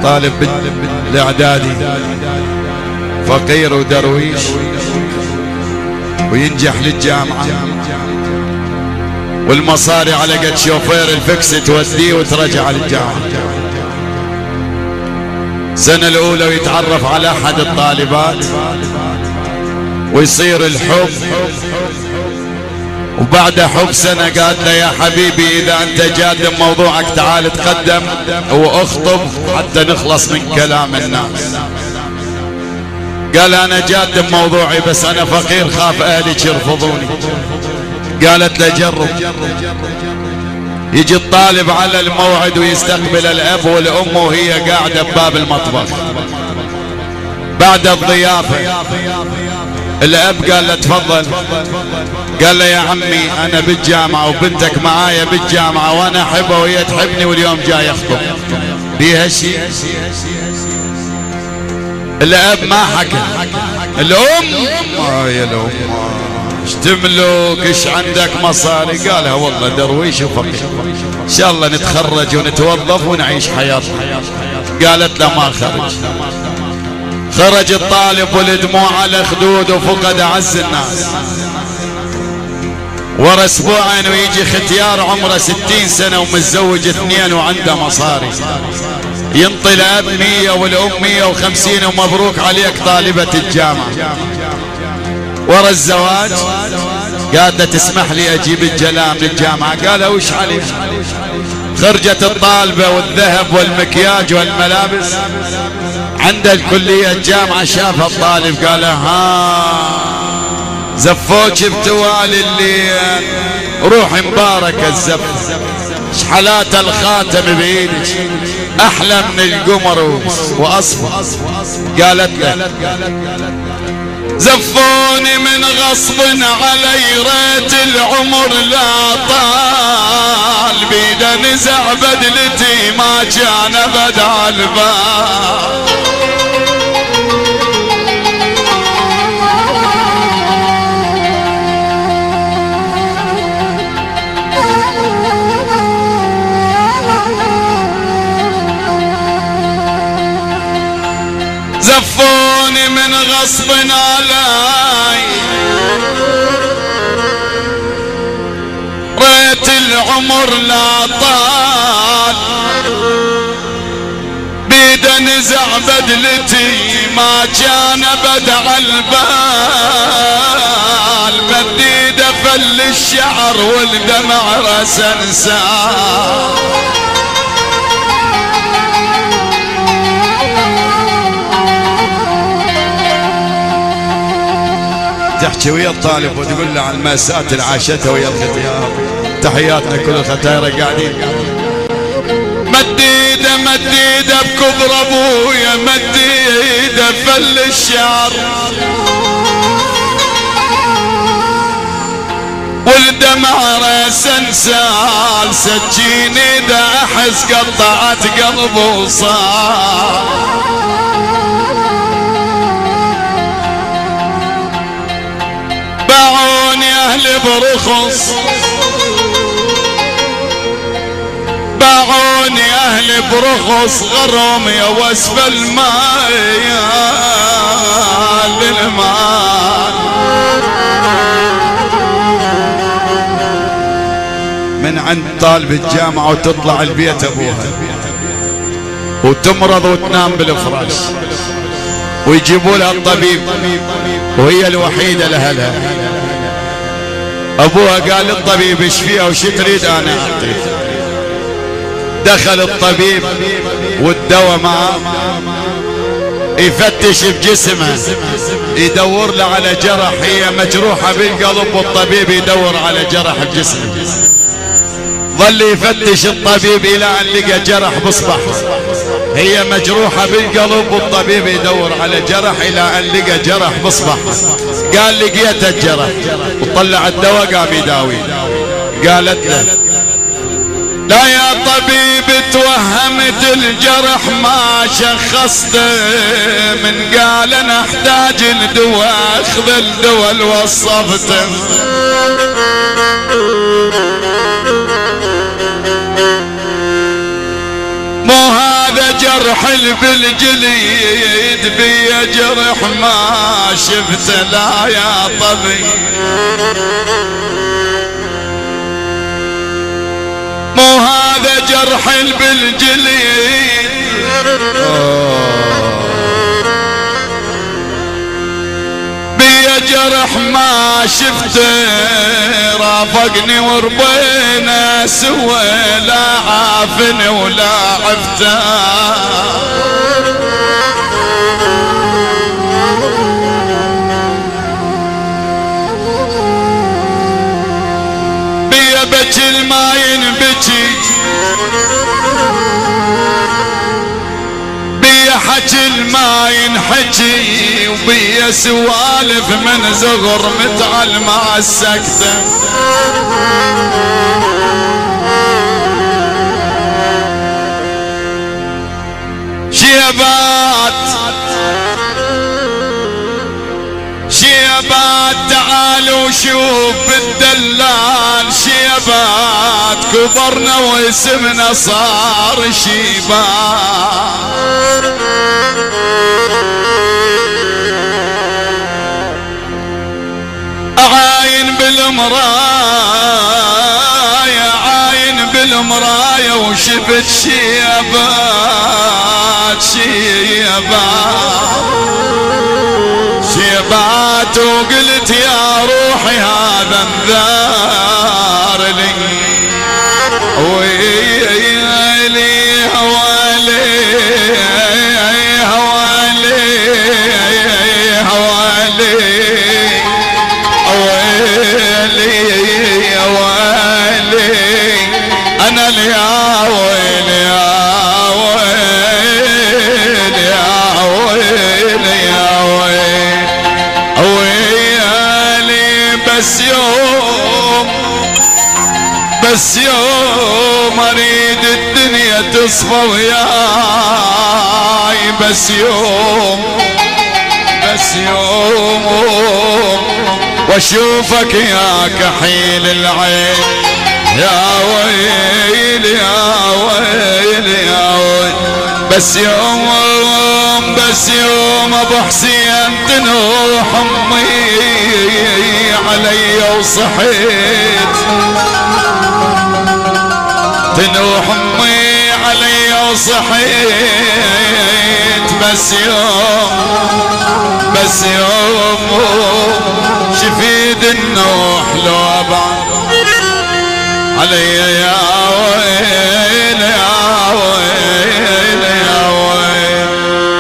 طالب بالاعدادي فقير ودرويش وينجح للجامعة، والمصاري على قد شوفير الفكس توديه وترجع للجامعة. السنة الأولى ويتعرف على أحد الطالبات ويصير الحب، وبعد حب سنة قالت له يا حبيبي إذا أنت جاد بموضوعك تعال تقدم واخطب حتى نخلص من كلام الناس. قال أنا جاد بموضوعي بس أنا فقير خاف أهلي يرفضوني. قالت له جرب. يجي الطالب على الموعد ويستقبل الأب والأم وهي قاعدة بباب المطبخ. بعد الضيافة الأب قال له تفضل. قال له يا عمي أنا بالجامعة وبنتك معايا بالجامعة وأنا أحبها وهي تحبني واليوم جاي أخطب، بيها شيء؟ الأب ما حكى. الأم يا الأم ايش تملك ايش عندك مصاري؟ قالها والله درويش وفقير ان شاء الله نتخرج ونتوظف ونعيش حياتنا. قالت له ما خرج. خرج الطالب والدموع على خدوده وفقد اعز الناس. ورا اسبوعين ويجي ختيار عمره 60 سنة ومتزوج 2 وعنده مصاري. ينطي الاب 100 والام 150 ومبروك عليك طالبة الجامعة. ورا الزواج قالت له تسمح لي اجيب الجلام للجامعة؟ قال وش عليك؟ خرجت الطالبة والذهب والمكياج والملابس عند الكلية الجامعة. شافها الطالب قال ها زفوك بتوالي الليل، روحي مبارك الزف، شحلات الخاتم بايدك احلى من القمر واصفر. قالت له زفوني من غصب علي ريت العمر لا طال، بيده نزع بدلتي ما كان بدع البال. زفوني من غصب علي ريت العمر لا طال، بيده نزع بدلتي ما كان بدع البال، بديده فل الشعر والدمع رسنسان. تحكي ويا الطالب وتقول له عن المأساة اللي عاشتها ويا الختيار. تحياتنا كل الختايرة قاعدين. مديده مديده بكبر ابويا، مديده فل الشعر والدمع رسنسال، سجيني دا احس قطعت قلبه وصار. باعوني اهلي برخص، باعوني اهلي برخص، غرهم يا وسف الماء للمال. من عند طالب الجامعة وتطلع البيت ابوها وتمرض وتنام بالفراش ويجيبوا لها الطبيب وهي الوحيدة لأهلها. ابوها قال الطبيب ايش فيها وش تريد انا اعطيك. دخل الطبيب والدواء معه يفتش بجسمها يدور له على جرح، هي مجروحة بالقلب والطبيب يدور على جرح بجسمها. ظل يفتش الطبيب الى ان لقى جرح بصبعها، هي مجروحة بالقلب والطبيب يدور على جرح الى ان لقى جرح بصبعها. قال لقيت الجرح وطلع الدواء قام يداوي. قالت له لا يا طبيب توهمت الجرح ما شخصته، من قال انا احتاج الدواء اخذ الدواء اللي وصفته. جرح بالجليد بيا جرح ما شفت لا يا طبيب مو هذا جرح بالجليد بيا جرح ما شفته رافقني وربينا سوى لا عافني ولا عفته بيا بكي الماين بكي حكي الماين حكي وبيا سوالف من زغر متعل مع السكتة شيبات تعالوا شوف بالدلال شيبات كبرنا واسمنا صار شيبات عاين بالمراية عاين بالمراية وشفت شيبات وقلت يا روحي هذا انذار لي ويلي هوالي هوالي هوالي ويلي يا ويلي انا يا ويلي يا ويلي يا ويلي يا ويلي بس يوم اريد الدنيا تصفى وياي بس يوم واشوفك يا كحيل العين يا ويلي يا ويلي يا ويلي بس يوم ابو حسين تنوح امي علي وصحيت تنوح امي علي وصحيت بس يوم شفيد النوح لو ابعد علي يا